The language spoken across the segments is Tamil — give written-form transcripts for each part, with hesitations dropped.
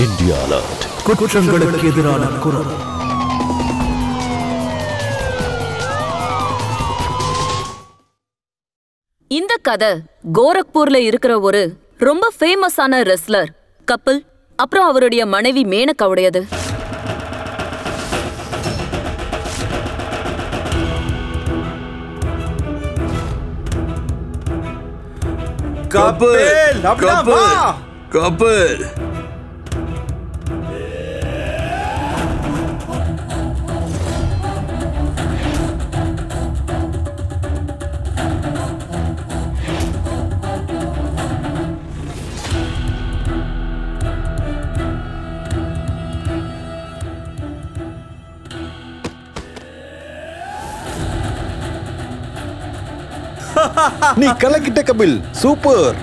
India Alert. குற்றங்களுக்கு எதிரான குரல். இந்த கதை கோரக்பூர்ல இருக்கிற ஒரு ரொம்ப ஃபேமஸான ரெஸ்லர் கபில் அப்புறம் அவருடைய மனைவி மேனகாவுடையது. கபில் கபில் கபில் நீ கலக்கிட்ட கபில், சூப்பர்.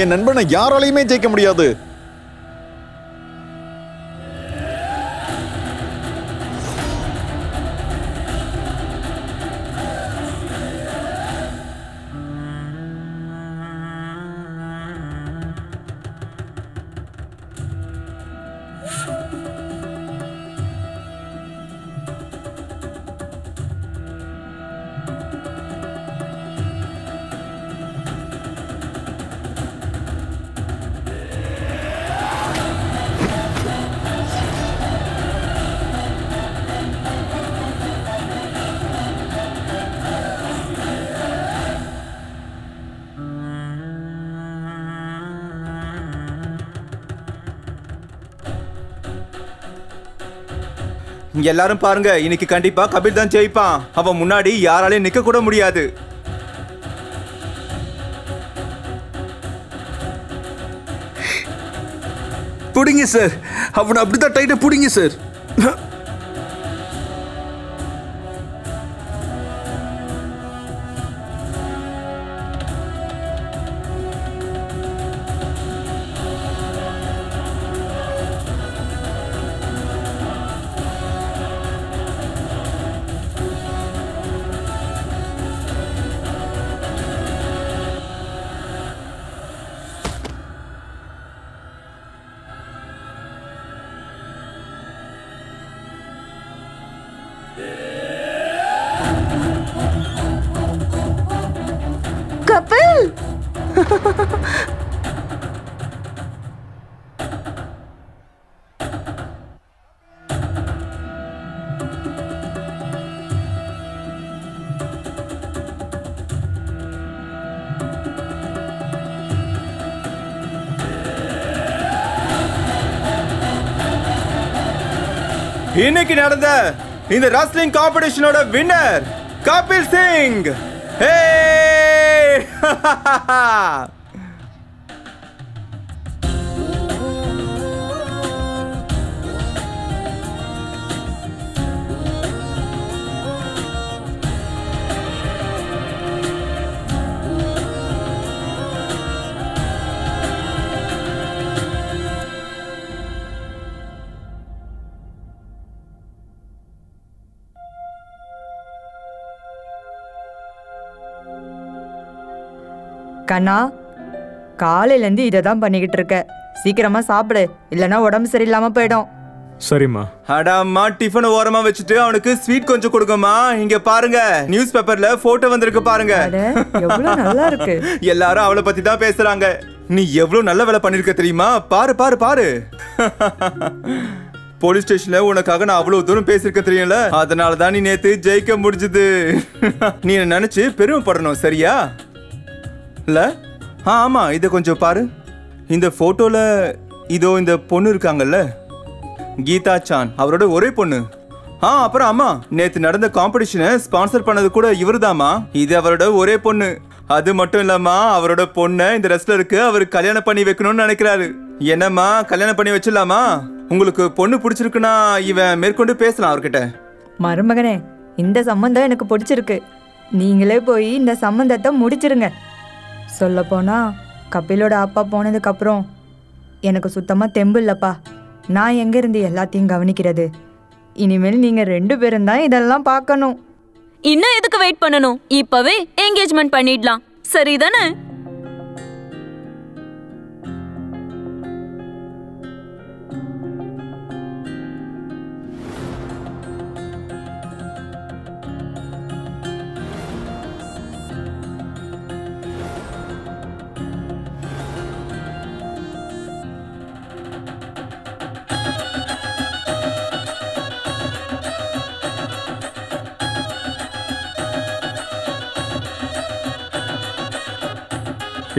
என் நண்பனை யாராலையுமே ஜெயிக்க முடியாது. எல்லாரும் பாருங்க, இன்னைக்கு கண்டிப்பா கபில் தான் ஜெயிப்பான். அவன் முன்னாடி யாராலையும் நிக்க கூட முடியாது. புடிங்க சார், அவனை அப்படிதான் டைட்டா புடிங்க சார். கபில் இன்னைக்கு நடந்த இந்த ரெஸ்லிங் காம்படிஷனோட வின்னர் கபில் சிங். ஹே! கண்ணா, காலையிலேருந்து இதை தான் பண்ணிக்கிட்டு இருக்க. சீக்கிரமா சாப்பிடு, இல்லைன்னா உடம்பு சரியில்லாம போயிடும். சரிம்மா. அடாம்மா, டிஃபன் ஓரமா வச்சுட்டு அவனுக்கு ஸ்வீட் கொஞ்சம் கொடுங்கம்மா. இங்க பாருங்க, நியூஸ் பேப்பர்ல போட்டோ வந்திருக்கு பாருங்க. எவ்வளவு நல்லா இருக்கு. எல்லாரும் அவளை பத்தி தான் பேசுறாங்க. நீ எவ்வளவு நல்ல வேலை பண்ணிருக்க தெரியுமா? பாரு பாரு பாரு. போலீஸ் ஸ்டேஷன்ல உனக்காக நான் அவ்வளவு தூரம் பேசிருக்க தெரியும்ல, அதனாலதான் நீ நேத்து ஜெயிக்க முடிஞ்சது. நீ என்ன நினைச்சு பெருமைப்படணும், சரியா? இல்ல? ஆமா, இத கொஞ்சம் பாரு. இந்த போட்டோல இதோ இந்த பொண்ணு இருக்காங்கல்ல, கீதா சான், அவரோட ஒரே பொண்ணு. அப்புறம் அம்மா, நேத்து நடந்த காம்படிஷனை ஸ்பான்சர் பண்ணது கூட இவருதாமா. இது அவரோட ஒரே பொண்ணு. அது மட்டும் இல்லாமா, அவரோட பொண்ணை இந்த ரெஸ்லருக்கு அவர் கல்யாணம் பண்ணி வைக்கணும்னு நினைக்கிறாரு. என்னம்மா, கல்யாணம் பண்ணி வச்சிடலாமா? உங்களுக்கு பொண்ணு பிடிச்சிருக்குன்னா இவன் மேற்கொண்டு பேசலாம் அவர்கிட்ட. மருமகனே, இந்த சம்பந்தம் எனக்கு பிடிச்சிருக்கு. நீங்களே போய் இந்த சம்பந்தத்தை முடிச்சிருங்க. சொல்ல போனா கபிலோட அப்பா போனதுக்கு அப்புறம் எனக்கு சுத்தமா தெம்பு இல்லப்பா. நான் எங்க இருந்து எல்லாத்தையும் கவனிக்கிறது? இனிமேல் நீங்க 2 பேரும் தான் இதெல்லாம் பார்க்கணும். இன்னும் எதுக்கு வெயிட் பண்ணணும்? இப்பவே என்கேஜ்மெண்ட் பண்ணிடலாம், சரிதானே?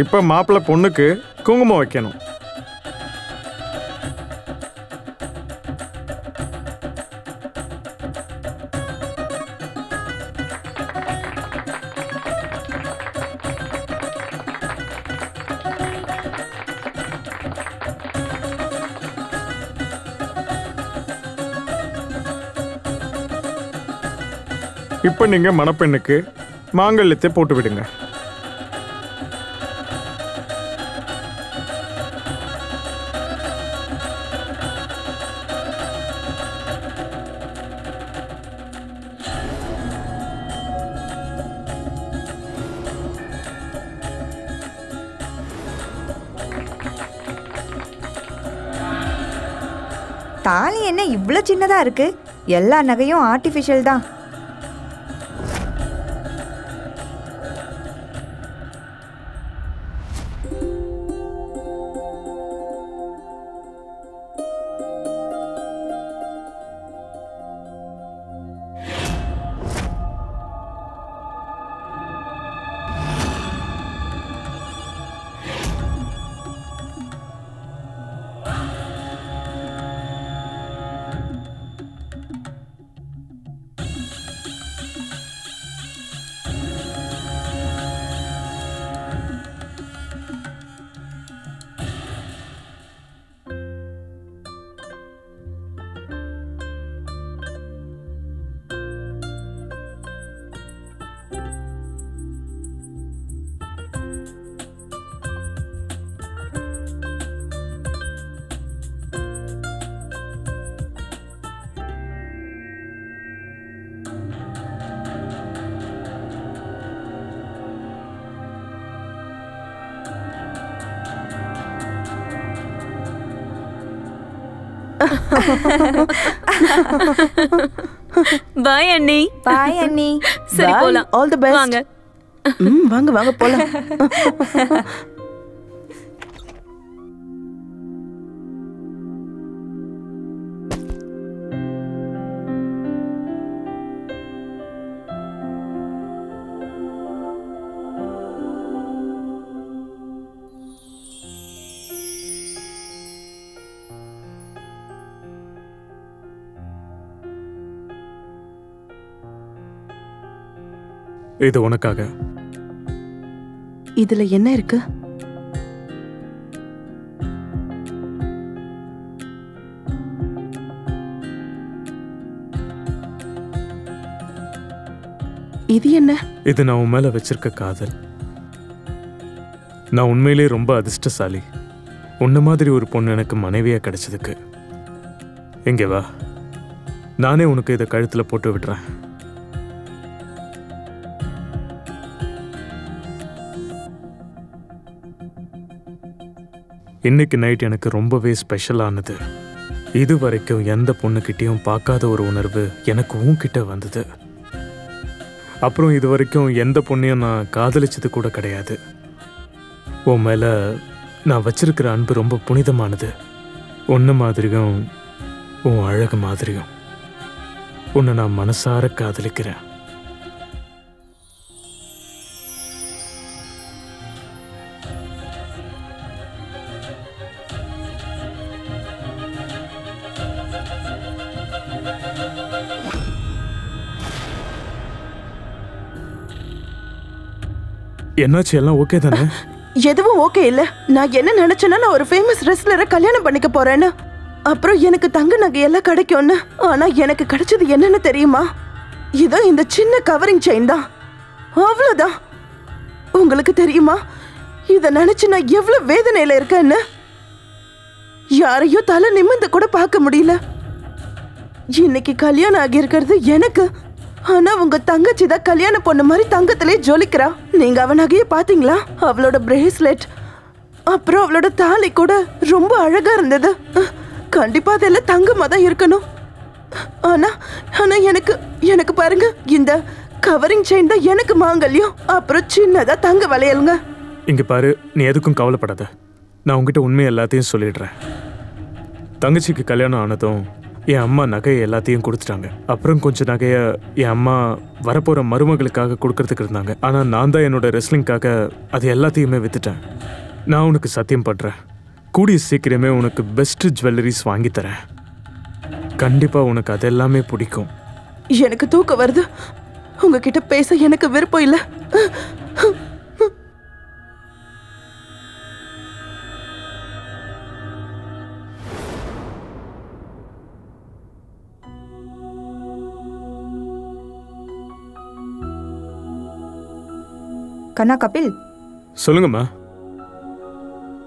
இப்போ மாப்பிள்ளை பொண்ணுக்கு குங்குமம் வைக்கணும். இப்போ நீங்க மணப்பெண்ணுக்கு மாங்கல்யத்தை போட்டு விடுங்க. தாலி என்ன இவ்வளோ சின்னதா இருக்கு? எல்லா நகையும் ஆர்டிஃபிஷியல் தான். பாய் அண்ணி. பாய் அண்ணி. சரி போலாம். All the best. வாங்க. வாங்க வாங்க போலாம். இது உனக்காக. இதுல என்ன இருக்கு? இது என்ன? இது நான் உன் மேல வச்சிருக்க காதல். நான் உண்மையிலே ரொம்ப அதிர்ஷ்டசாலி. உன்ன மாதிரி ஒரு பொண்ணு எனக்கு மனைவியா கிடைச்சதுக்கு. இங்க வா, நானே உனக்கு இதை கழுத்துல போட்டு விடுறேன். இன்னைக்கு நைட் எனக்கு ரொம்பவே ஸ்பெஷலானது. இது வரைக்கும் எந்த பொண்ணுக்கிட்டையும் பார்க்காத ஒரு உணர்வு எனக்கு உன்கிட்ட வந்தது. அப்புறம் இது வரைக்கும் எந்த பொண்ணையும் நான் காதலிச்சது கூட கிடையாது. உன் மேல நான் வச்சிருக்கிற அன்பு ரொம்ப புனிதமானது. உன்ன மாதிரியும் உன் அழகு மாதிரியும் உன்னை நான் மனசார காதலிக்கிறேன். என்னாச்சு? எல்லாம் ஓகே தானே? எதுவும் ஓகே இல்ல. நான் என்ன நினைச்சேன்னா நான் ஒரு ஃபேமஸ் ரெஸ்லரை கல்யாணம் பண்ணிக்க போறேன்னு, அப்புறம் எனக்கு தங்க நகை எல்லாம் கிடைக்கும்னு. ஆனா எனக்கு கிடைச்சது என்னன்னு தெரியுமா? இதோ இந்த சின்ன கவரிங் செயின் தான். அவ்வளவுதான். உங்களுக்கு தெரியுமா இத நினைச்சு நான் எவ்வளவு வேதனையில இருக்கேன்னு? யாரையும் தலை நிமிர்ந்து கூட பார்க்க முடியல. இன்னைக்கு கல்யாணம் ஆகி இருக்கிறது எனக்கு. ஆனா உங்க தங்கச்சி தான் கல்யாண பொண்ணு மாதிரி தங்கத்திலே ஜொலிக்கிறா. நீங்க அவ நகைய பாத்தீங்களா? அவளோட பிரேஸ்லெட் அப்புறம் அவளோட தாலி கூட ரொம்ப அழகா இருந்தது. கண்டிப்பா அதெல்லாம் தங்கமா தான் இருக்கணும். ஆனா ஆனா எனக்கு பாருங்க, இந்த கவரிங் செயின் தான் எனக்கு மாங்கல்யம். அப்புறம் சின்னதா தங்க வளையலுங்க. இங்க பாரு, நீ எதுக்கும் கவலைப்படாத. நான் உங்ககிட்ட உண்மை எல்லாத்தையும் சொல்லிடுறேன். தங்கச்சிக்கு கல்யாணம் ஆனதும் என் அம்மா நகையை எல்லாத்தையும் கொடுத்துட்டாங்க. அப்புறம் கொஞ்சம் நகையை என் அம்மா வரப்போகிற மருமகளுக்காக கொடுக்கறதுக்கு இருந்தாங்க. ஆனால் நான் தான் என்னோட ரெஸ்லிங்காக அது எல்லாத்தையுமே விற்றுட்டேன். நான் உனக்கு சத்தியம் பண்ணுறேன், கூடிய சீக்கிரமே உனக்கு பெஸ்ட் ஜுவல்லரிஸ் வாங்கித்தரேன். கண்டிப்பாக உனக்கு அது எல்லாமே பிடிக்கும். எனக்கு தூக்கம் வருது. உங்ககிட்ட பேச எனக்கு விருப்பம் இல்லை. கண்ணா கபில், சொல்லுங்கம்மா.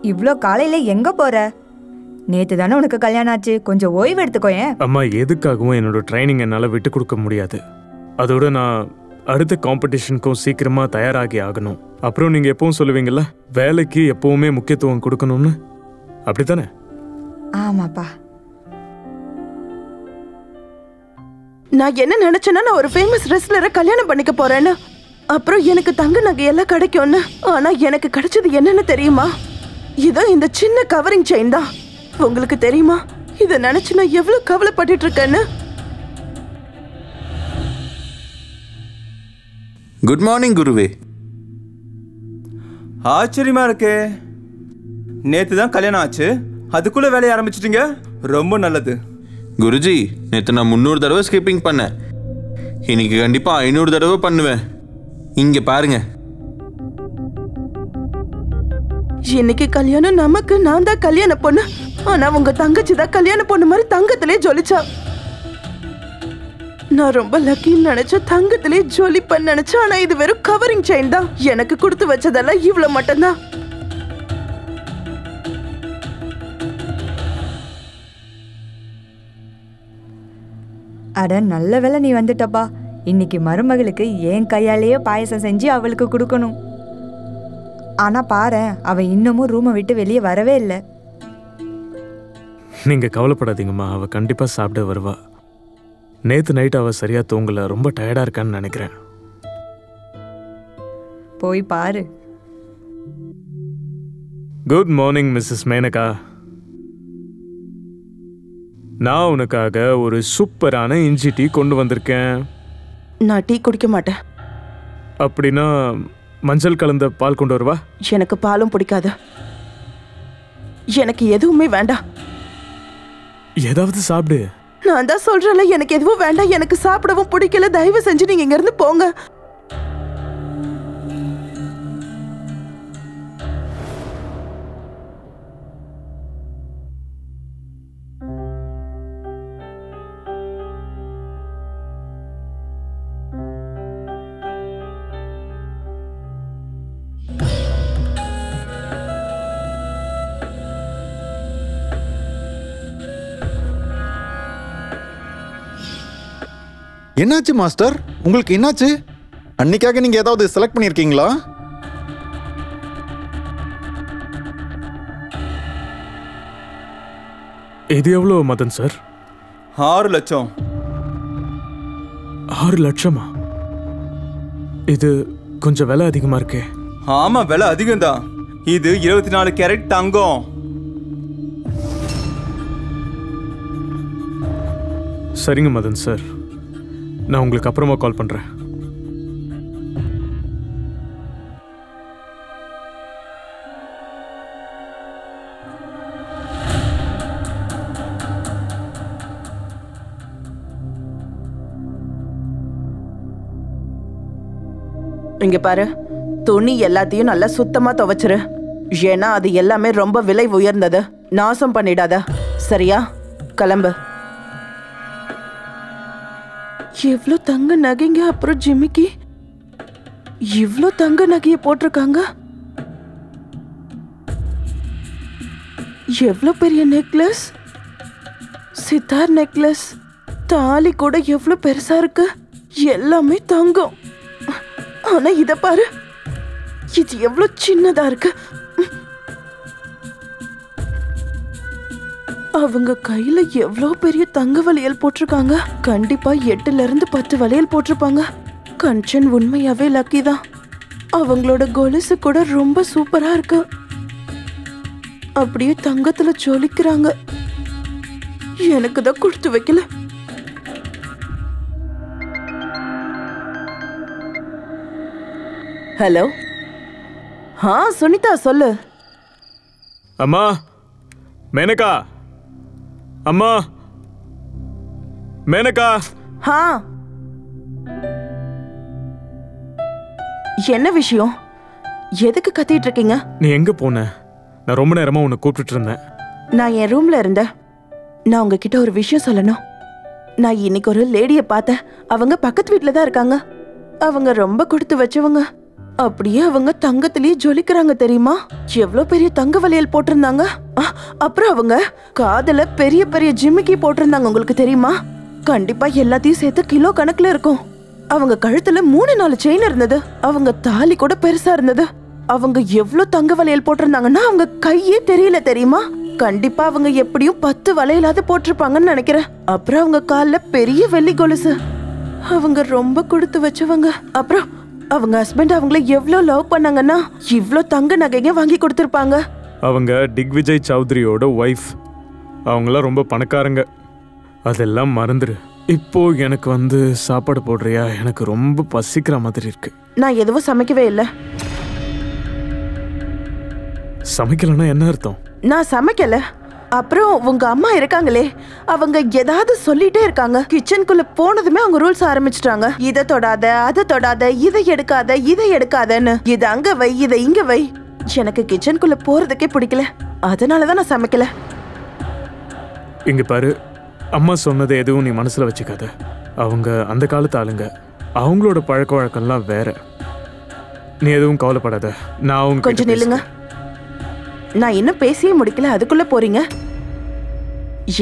இவ்ளோ காலையில எங்க போற? நேத்து தானே உனக்கு கல்யாணம் ஆச்சு, கொஞ்சம் ஓய்வு எடுத்துக்கோயேன். அம்மா, எதுக்காகவும் என்னோட ட்ரைனிங் என்னால் விட்டு கொடுக்க முடியாது. அதோட நான் அடுத்த காம்படிஷனுக்கும் சீக்கிரமாக தயாராகி ஆகணும். அப்புறம் நீங்கள் எப்பவும் சொல்லுவீங்கள்ல, வேலைக்கு எப்பவுமே முக்கியத்துவம் கொடுக்கணும்னு, அப்படித்தானே? ஆமாப்பா. நான் என்ன நினைச்சேன்னா, நான் ஒரு ஃபேமஸ் ரெஸ்லரை கல்யாணம் பண்ணிக்க போறேன்னு, அப்புறம் எனக்கு தங்க நகை எல்லாம் கிடைக்கும்னு. ஆனா எனக்கு கிடைச்சது என்னன்னு தெரியுமா? இதோ இந்த சின்ன கவரிங் செயின் தான். உங்களுக்கு தெரியுமா இதை நினைச்சு நான் எவ்வளவு கவலைப்பட்டு இருக்கேன்னு? குட் மார்னிங் குருவே. ஆச்சரியமா இருக்கே, நேத்து தான் கல்யாணம் ஆச்சு, அதுக்குள்ள வேலையை ஆரம்பிச்சிட்டீங்க. ரொம்ப நல்லது. குருஜி, நேற்று நான் 300 தடவை ஸ்கிப்பிங் பண்ணேன். இன்னைக்கு கண்டிப்பா 500 தடவை பண்ணுவேன். இங்க பாருங்க. இன்னைக்கு கல்யாணம் நமக்கு. நான் தான் கல்யாண பொண்ணு. ஆனா உங்க தங்கச்சி தான் கல்யாண பொண்ணு மாதிரி தங்கத்திலே ஜொலிச்சா. நான் ரொம்ப லக்கின்னு நினைச்சேன், தங்கத்திலே ஜொலிப்பன்னு நினைச்சேன். ஆனா இது வெறும் கவரிங் செயின் தான். எனக்கு கொடுத்து வச்சதெல்லாம் இவ்வளவு மட்டும்தான். அட நல்ல வேளை நீ வந்துட்டப்பா. இன்னைக்கு மருமகளுக்கு என் கையாலேயே பாயசம் செஞ்சு அவளுக்கு கொடுக்கணும். ஆனா பாரு, அவ இன்னமும் ரூமை விட்டு வெளியே வரவே இல்லை. நீங்கள் கவலைப்படாதீங்கம்மா, அவள் கண்டிப்பாக சாப்பிட வருவா. நேற்று நைட் அவள் சரியாக தூங்கலை, ரொம்ப டயர்டாக இருக்கான்னு நினைக்கிறேன். போய் பாரு. Good morning Mrs Menaka. நான் உனக்காக ஒரு சூப்பரான இஞ்சி டீ கொண்டு வந்திருக்கேன். நான் டீ குடிக்க மாட்டேன். அப்படின்னா மஞ்சள் கலந்த பால் கொண்டு வருவா? எனக்கு பாலும் பிடிக்காது. எனக்கு எதுவுமே வேண்டாம். ஏதாவது சாப்பிடு. நான் தான் சொல்றேன்ல, எனக்கு எதுவும் வேண்டாம். எனக்கு சாப்பிடவும் பிடிக்கல. தயவு செஞ்சு நீங்க இங்க இருந்து போங்க. என்னாச்சு மாஸ்டர்? உங்களுக்கு என்னாச்சு? அன்னைக்காக நீங்க ஏதாவது செலக்ட் பண்ணிருக்கீங்களா? இது எவ்வளோ மதன் சார்? 6 லட்சம். 6 லட்சமா? இது கொஞ்சம் விலை அதிகமா இருக்கே. ஆமா, விலை அதிகம்தான். இது 24 கேரட் தங்கம். சரிங்க மதன் சார், நான் உங்களுக்கு அப்புறமா கால் பண்றேன். இங்க பாரு, துணி எல்லாத்தையும் நல்லா சுத்தமா துவைச்சிரு. ஏன்னா அது எல்லாமே ரொம்ப விலை உயர்ந்தது. நாசம் பண்ணிடாத, சரியா? கிளம்பு. எவ்வளோ தங்க நகைங்க. அப்புறம் ஜிமிக்கி இவ்வளோ தங்க நகைய போட்டிருக்காங்க. எவ்வளோ பெரிய நெக்லஸ், சித்தார் நெக்லஸ். தாலி கூட எவ்வளோ பெருசா இருக்கு. எல்லாமே தங்கம். ஆனா இத பாரு, இது எவ்வளோ சின்னதா இருக்கு. அவங்க கையில எவ்வளோ பெரிய தங்க வளையல் போட்டிருக்காங்க. கண்டிப்பா 8ல இருந்து 10 வளையல் போட்டிருப்பாங்க. கஞ்சன் உண்மையாவே லக்கி தான். அவங்களோட கொலுசு கூட ரொம்ப சூப்பரா இருக்கு. அப்படியே தங்கத்துல ஜொலிக்கிறாங்க. எனக்கு தான் கொடுத்து வைக்கல. ஹலோ. சுனிதா சொல்லு. அம்மா, மேனகா, அம்மா, மேனகா. என்ன விஷயம்? எதுக்கு கத்திட்டு இருக்கீங்க? நீ எங்க போன? நான் ரொம்ப நேரமா உன்னை கூப்பிட்டு இருந்தேன். நான் என் ரூம்ல இருந்தேன். நான் உங்ககிட்ட ஒரு விஷயம் சொல்லணும். நான் இன்னைக்கு ஒரு லேடிய பார்த்தேன். அவங்க பக்கத்து வீட்டுல தான் இருக்காங்க. அவங்க ரொம்ப கொடுத்து வச்சவங்க. அப்படியே அவங்க தங்கத்திலேயே ஜொலிக்கிறாங்க தெரியுமா? எவ்வளவு பெரிய தங்க வளையல் போட்டிருந்தாங்க. அப்புறம் அவங்க காதுல பெரிய பெரிய ஜிமிக்கி போட்டிருந்தாங்க. உங்களுக்கு தெரியுமா? கண்டிப்பா எல்லாத்தையும் சேர்த்து கிலோ கணக்குல இருக்கும். அவங்க கழுத்துல 3-4 செயின் இருந்தது. அவங்க தாலி கூட பெருசா இருந்தது. அவங்க எவ்வளவு தங்க வளையல் போட்டிருந்தாங்கன்னா அவங்க கையே தெரியல தெரியுமா? கண்டிப்பா அவங்க எப்படியும் 10 வளையலாவது போட்டிருப்பாங்கன்னு நினைக்கிறேன். அப்புறம் அவங்க கால்ல பெரிய வெள்ளி கொலுசு. அவங்க ரொம்ப கொடுத்து வச்சவங்க. அப்புறம் அவங்க ஹஸ்பண்ட் அவங்கள எவ்வளவு லவ் பண்ணாங்கன்னா இவ்ளோ தங்க நகைங்க வாங்கி கொடுத்திருப்பாங்க. அவங்க திக்விஜய் சௌத்ரியோட ஒய்ஃப். அவங்களாம் ரொம்ப பணக்காரங்க. அதெல்லாம் மறந்துரு. இப்போ எனக்கு சாப்பாடு போடுறியா? எனக்கு ரொம்ப பசிக்கிற மாதிரி இருக்கு. நான் எதுவும் சமைக்கவே இல்லை. சமைக்கலன்னா என்ன அர்த்தம்? நான் சமைக்கல. அப்புறம் உங்க அம்மா இருக்காங்களே, அவங்க ஏதாவது சொல்லிட்டே இருக்காங்க. கிச்சனுக்குள்ள போனதுமே அவங்க ரூல்ஸ் ஆரம்பிச்சிட்டாங்க. இதை தொடாத, அதை தொடாத, இதை எடுக்காத, இதை எடுக்காதன்னு. இதை அங்க வை, இதை இங்க வை. எனக்கு கிச்சனுக்குள்ள போறதுக்கே பிடிக்கல. அதனாலதான் நான் சமைக்கல. இங்க பாரு, அம்மா சொன்னது எதுவும் நீ மனசுல வச்சுக்காத. அவங்க அந்த காலத்து ஆளுங்க. அவங்களோட பழக்க வழக்கம்லாம் வேற. நீ எதுவும் கவலைப்படாத. நான் கொஞ்சம் நில்லுங்க. நான் இன்னும் பேசியே முடிக்கல, அதுக்குள்ள போறீங்க.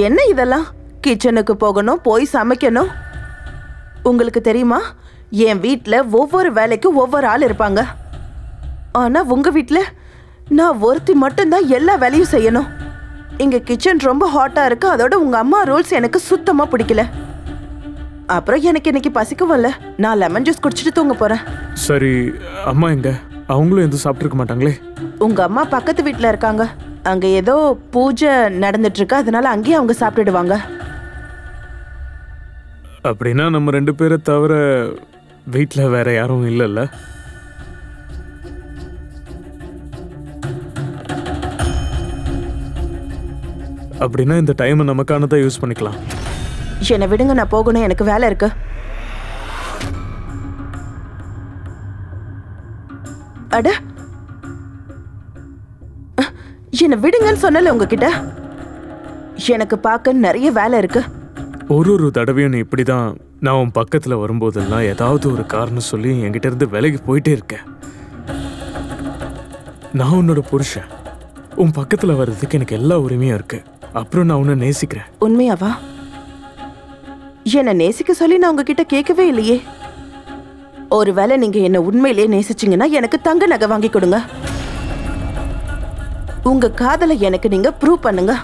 என்ன இதெல்லாம்? கிச்சனுக்கு போகணும், போய் சமைக்கணும். உங்களுக்கு தெரியுமா, என் வீட்டுல ஒவ்வொரு வேலைக்கும் ஒவ்வொரு ஆள் இருப்பாங்க. ஆனா உங்க வீட்டுல நான் ஒருத்தி மட்டும்தான் எல்லா வேலையும் செய்யணும். இங்க கிச்சன் ரொம்ப ஹாட்டா இருக்கு. அதோட உங்க அம்மா ரூல்ஸ் எனக்கு சுத்தமா பிடிக்கல. அப்புறம் எனக்கு இன்னைக்கு பசிக்கும்ல, நான் லெமன் ஜூஸ் குடிச்சிட்டு தூங்க போறேன். சரி, அம்மா எங்க? அவங்களும் எதுவும் சாப்பிட்டுருக்க மாட்டாங்களே. உங்க அம்மா பக்கத்து வீட்டுல இருக்காங்க. அங்க ஏதோ பூஜை நடந்துட்டு இருக்கு, அதனால அங்கேயே அவங்க சாப்பிட்டுடுவாங்க. அப்படின்னா நம்ம 2 பேரை தவிர வீட்டுல வேற யாரும் இல்லைல்ல? அப்படின்னா இந்த டைமை நமக்கானதான் யூஸ் பண்ணிக்கலாம். என்னை விடுங்க, நான் போகணும், எனக்கு வேலை இருக்கு. அட, என்னை விடுங்கன்னு சொன்னல உங்ககிட்ட. எனக்கு பார்க்க நிறைய வேலை இருக்கு. ஒரு தடவையும் நீ இப்படிதான் நான் உன் பக்கத்துல வரும்போதெல்லாம் ஏதாவது ஒரு காரணம் சொல்லி என்கிட்ட இருந்து விலகி போயிட்டே இருக்க. நான் உன்னோட புருஷன். உன் பக்கத்துல வர்றதுக்கு எனக்கு எல்லா உரிமையும் இருக்கு. அப்புறம் நான் உன்னை நேசிக்கிறேன். உண்மையாவா? என்னை நேசிக்க சொல்லி நான் உங்ககிட்ட கேட்கவே இல்லையே. ஒருவேளை நீங்க என்ன உண்மையிலேயே நேசிச்சீங்கன்னா எனக்கு தங்க நகை வாங்கி கொடுங்க. உங்க காதலை எனக்கு நீங்க ப்ரூவ் பண்ணுங்க.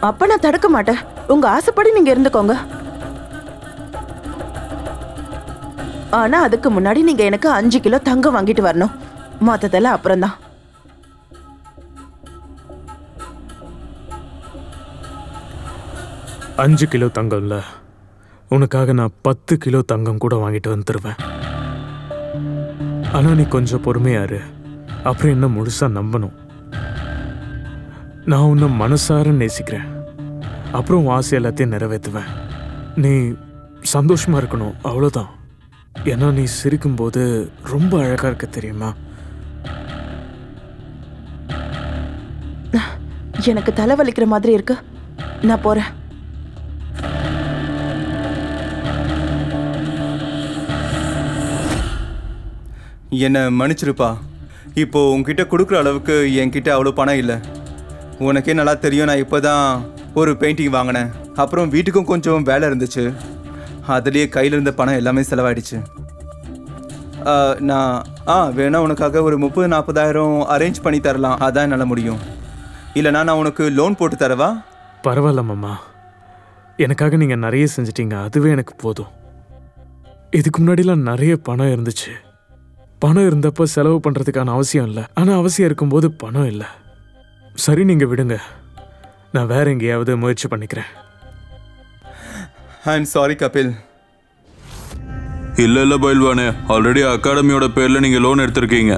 அப்ப நான் தடுக்க மாட்டேன். உங்க ஆசைப்படி நீங்க இருந்துக்கோங்க. ஆனா அதுக்கு முன்னாடி நீங்க எனக்கு 5 கிலோ தங்கம் வாங்கிட்டு வரணும். மொத்தத்துல அப்புறம் தான். $5 கிலோ தங்கம்ல உனக்காக நான் 10 கிலோ தங்கம் கூட வாங்கிட்டு வந்துருவேன். ஆனா நீ கொஞ்சம் பொறுமையாரு. அப்புறம் என்ன முழுசா நம்பணும். நான் உன்னை மனசார நேசிக்கிறேன். அப்புறம் ஆசை எல்லாத்தையும் நிறைவேற்றுவேன். நீ சந்தோஷமா இருக்கணும், அவ்வளோதான். ஏன்னா நீ சிரிக்கும்போது ரொம்ப அழகா இருக்க தெரியுமா? எனக்கு தலைவலிக்கிற மாதிரி இருக்கு. நான் போறேன். என்னை மன்னிச்சிருப்பா. இப்போ உங்ககிட்ட கொடுக்குற அளவுக்கு என்கிட்ட அவ்வளோ பணம் இல்லை. உனக்கே நல்லா தெரியும், நான் இப்போ தான் ஒரு பெயிண்டிங் வாங்கினேன். அப்புறம் வீட்டுக்கும் கொஞ்சம் வேலை இருந்துச்சு. அதுலேயே கையில் இருந்த பணம் எல்லாமே செலவாயிடுச்சு. நான் வேணா உனக்காக ஒரு 30-40 அரேஞ்ச் பண்ணி தரலாம். அதான் என்னால் முடியும். இல்லைனா நான் உனக்கு லோன் போட்டு தரவா? பரவாயில்ல மாமா, எனக்காக நீங்கள் நிறைய செஞ்சிட்டீங்க. அதுவே எனக்கு போதும். இதுக்கு முன்னாடிலாம் நிறைய பணம் இருந்துச்சு. பணம் இருந்தப்போ செலவு பண்ணுறதுக்கான அவசியம் இல்லை. ஆனால் அவசியம் இருக்கும்போது பணம் இல்லை. சரி, நீங்கள் விடுங்க. நான் வேற எங்கேயாவது முயற்சி பண்ணிக்கிறேன். I am sorry Kapil. இல்ல பயில்வானே, ஆல்ரெடி அகாடமியோட பேர்ல நீங்க லோன் எடுத்திருக்கீங்க.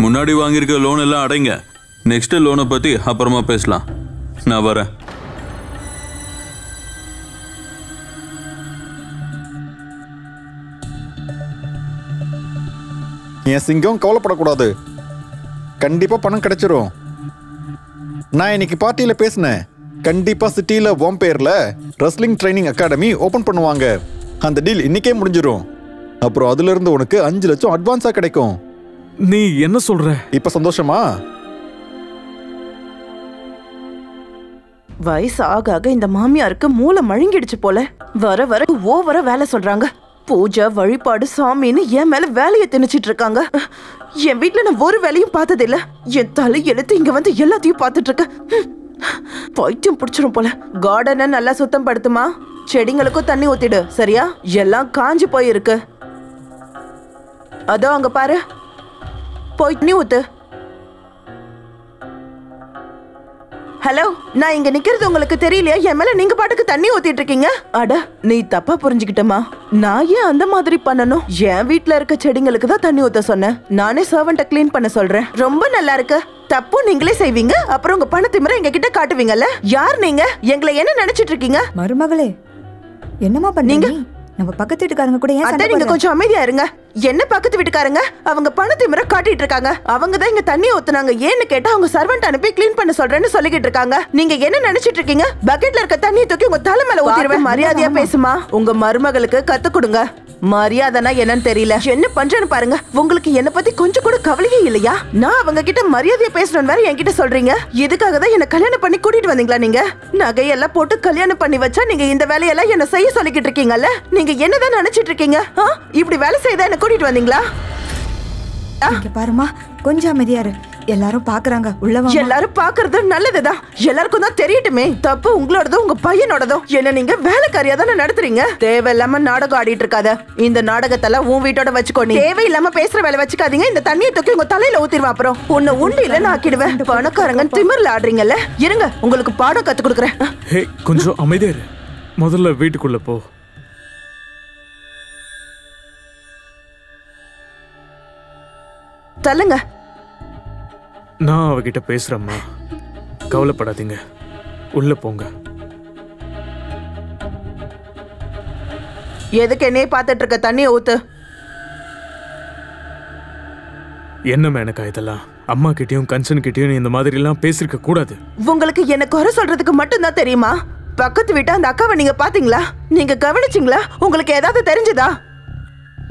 முன்னாடி வாங்கியிருக்க லோன் எல்லாம் அடைங்க. நெக்ஸ்ட் லோனை பத்தி அப்புறமா பேசலாம். நான் வரேன். என் சிங்கம் கவலைப்படக்கூடாது, கண்டிப்பா பணம் கிடைச்சிரும். நான் இன்னைக்கு பார்ட்டியில பேசினேன். கண்டிப்பா சிட்டியில உன் பேர்ல ரெஸ்லிங் ட்ரைனிங் அகாடமி ஓபன் பண்ணுவாங்க. அந்த டீல் இன்னைக்கே முடிஞ்சிடும். அப்புறம் அதுல இருந்து உனக்கு 5 லட்சம் அட்வான்ஸா கிடைக்கும். நீ என்ன சொல்ற? இப்ப சந்தோஷமா? வயசு ஆக ஆக இந்த மாமியாருக்கு மூளை மழுங்கிடுச்சு போல. வர வர ஓவரா வேலை சொல்றாங்க. பூஜை வழிபாடு சாமின்னு என் மேல வேலையை திணிச்சிட்டு இருக்காங்க. என் வீட்டுல நான் ஒரு வேலையும் பார்த்தது இல்ல. என் தலை எழுத்து இங்க வந்து எல்லாத்தையும் பார்த்துட்டு இருக்கேன். பைத்தியம் பிடிச்சிரும் போல. கார்டனை நல்லா சுத்தம் படுத்துமா, செடிங்களுக்கும் தண்ணி ஊத்திடு. சரியா? எல்லாம் காஞ்சி போயிருக்கு. அதோ அங்க பாரு, போய் தண்ணி ஊத்து. ஹலோ, நான் இங்க நிக்கிறது உங்களுக்கு தெரியலையா? என் மேல நீங்க பாட்டுக்கு தண்ணி ஊத்திட்டு இருக்கீங்க. அட, நீ தப்பா புரிஞ்சுக்கிட்டமா? நான் ஏன் அந்த மாதிரி பண்ணணும்? என் வீட்ல இருக்க செடிங்களுக்கு தான் தண்ணி ஊத்த சொன்னேன். நானே சர்வெண்ட்டை க்ளீன் பண்ண சொல்றேன். ரொம்ப நல்லா இருக்கு. தப்பு நீங்களே செய்வீங்க, அப்புறம் உங்க பணத்திமிரை எங்க கிட்ட காட்டுவீங்கல்ல. யார் நீங்க? எங்களை என்ன நினைச்சிட்டு இருக்கீங்க? மருமகளே, என்னமா பண்ணீங்க? நம்ம பக்கத்து வீட்டுக்காரங்க கூட ஏன் சண்டை? நீங்க கொஞ்சம் அமைதியா இருங்க. என்ன பக்கத்து வீட்டுக்காரங்க? அவங்க பணத்திமிரை காட்டிட்டு இருக்காங்க. அவங்க தான் இங்க தண்ணி ஊத்துனாங்க. ஏன்னு கேட்டா அவங்க சர்வெண்ட் அனுப்பி க்ளீன் பண்ண சொல்றேன்னு சொல்லிக்கிட்டு இருக்காங்க. நீங்க என்ன நினைச்சிட்டு இருக்கீங்க? பக்கெட்ல இருக்க தண்ணியை தூக்கி உங்க தலை மேல ஊத்திடுவேன். மரியாதையா பேசுமா. உங்க மருமகளுக்கு கத்து கொடுங்க. மரியாதைனா என்னன்னு தெரியல. என்ன பண்றேன்னு பாருங்க. உங்களுக்கு என்ன பத்தி கொஞ்சம் கூட கவலையே இல்லையா? நான் அவங்க கிட்ட மரியாதையா பேசணும்னு வேற என்கிட்ட சொல்றீங்க. இதுக்காக தான் என்ன கல்யாணம் பண்ணி கூட்டிட்டு வந்தீங்களா? நீங்க நகையெல்லாம் போட்டு கல்யாணம் பண்ணி வச்சா நீங்க இந்த வேலையெல்லாம் என்ன செய்ய சொல்லிக்கிட்டு இருக்கீங்கல்ல? நீங்க என்னதான் நினைச்சிட்டு இருக்கீங்க? இப்படி வேலை செய்தா என்ன கூட்டிட்டு வந்தீங்களா? பாருமா, கொஞ்சம் அமைதியா இரு. எல்லாரும் பாக்குறாங்க. உள்ளவா? எல்லாரும் பாக்குறது நல்லதுதான். எல்லாருக்கும் தான் தெரியட்டுமே. தப்பு உங்களோடதோ உங்க பையனோடதோ. என்ன நீங்க வேலைக்காரியா தானே நடத்துறீங்க? தேவையில்லாம நாடகம் ஆடிட்டு இருக்காத. இந்த நாடகத்தெல்லாம் உன் வீட்டோட வச்சுக்கோ. நீ தேவையில்லாம பேசுற வேலை வச்சுக்காதீங்க. இந்த தண்ணியை தூக்கி உங்க தலையில ஊத்திடுவா. அப்புறம் உன்னை உண்டியில நான் ஆக்கிடுவேன். பணக்காரங்க திமிர்ல ஆடுறீங்கல்ல. இருங்க, உங்களுக்கு பாடம் கத்து கொடுக்குறேன். ஹே, கொஞ்சம் அமைதியா இரு. முதல்ல வீட்டுக்குள்ள போ. தள்ளுங்க. நான் அவகிட்ட பேசுறேம்மா, கவலைப்படாதீங்க. உள்ள போங்க. எதுக்கு என்னையே பார்த்துட்டு இருக்க? தண்ணியை ஊத்து. என்னம்மா எனக்கு இதெல்லாம்? அம்மா கிட்டயும் கஞ்சன் கிட்டயும் இந்த மாதிரி எல்லாம் பேசிருக்க கூடாது. உங்களுக்கு என்ன குறை சொல்றதுக்கு மட்டும் தான் தெரியுமா? பக்கத்து வீட்டு அந்த அக்காவை நீங்க பாத்தீங்களா? நீங்க கவனிச்சீங்களா? உங்களுக்கு ஏதாவது தெரிஞ்சதா?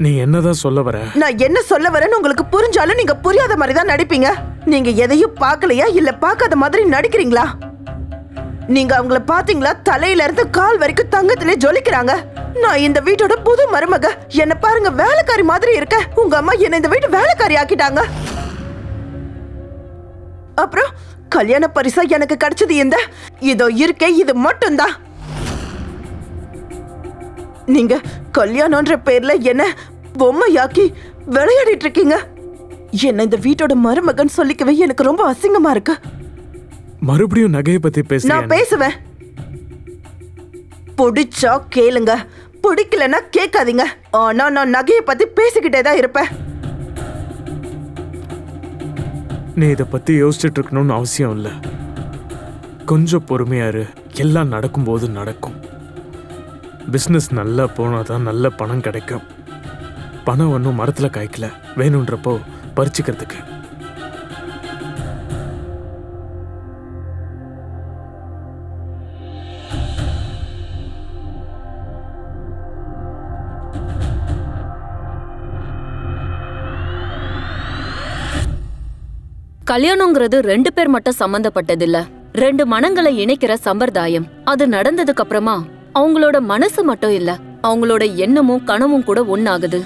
நீ என்னதான் சொல்ல வர? நான் என்ன சொல்ல வரேன்னு உங்களுக்கு புரிஞ்சாலும் நீங்க புரியாத மாதிரி தான் நடிப்பீங்க. நீங்க எதையும் பார்க்கலையா இல்ல பார்க்காத மாதிரி நடிக்கிறீங்களா? நீங்க அவங்கள பாத்தீங்களா? தலையில இருந்து கால் வரைக்கும் தங்கத்திலே ஜொலிக்கிறாங்க. நான் இந்த வீட்டோட புது மருமக. என்ன பாருங்க, வேலைக்காரி மாதிரி இருக்க. உங்க அம்மா என்ன இந்த வீட்டு வேலைக்காரி ஆக்கிட்டாங்க. அப்புறம் கல்யாண பரிசா எனக்கு கிடைச்சது இந்த இதோ இருக்கே, இது மட்டும்தான். நீங்க கல்யாணம்ன்ற பேர்ல என்ன பொம்மையாக்கி விளையாடிட்டு இருக்கீங்க. என்ன இந்த வீட்டோட மருமகன் சொல்லிக்கவே எனக்கு ரொம்ப அசிங்கமா இருக்கு. மறுபடியும் நகையை பத்தி பேச நான் பேசுவேன். பிடிச்சா கேளுங்க, பிடிக்கலன்னா கேட்காதீங்க. ஆனா நான் நகையை பத்தி பேசிக்கிட்டே தான் இருப்பேன். நீ இதை பத்தி யோசிச்சுட்டு இருக்கணும்னு அவசியம் இல்லை. கொஞ்சம் பொறுமையா இரு. எல்லாம் நடக்கும்போது நடக்கும். பிஸ்னஸ் நல்லா போனாதான் நல்ல பணம் கிடைக்கும். பணம் ஒன்றும் மரத்துல காய்க்கல, வேணுன்றப்போ பறிச்சுக்கிறதுக்கு. கல்யாணங்கிறது 2 பேர் மட்டும் சம்பந்தப்பட்டதில்ல. 2 மனங்களை இணைக்கிற சம்பிரதாயம். அது நடந்ததுக்கு அப்புறமா அவங்களோட மனசு மட்டும் இல்ல, அவங்களோட எண்ணமும் கனவும் கூட ஒன்னாகுது.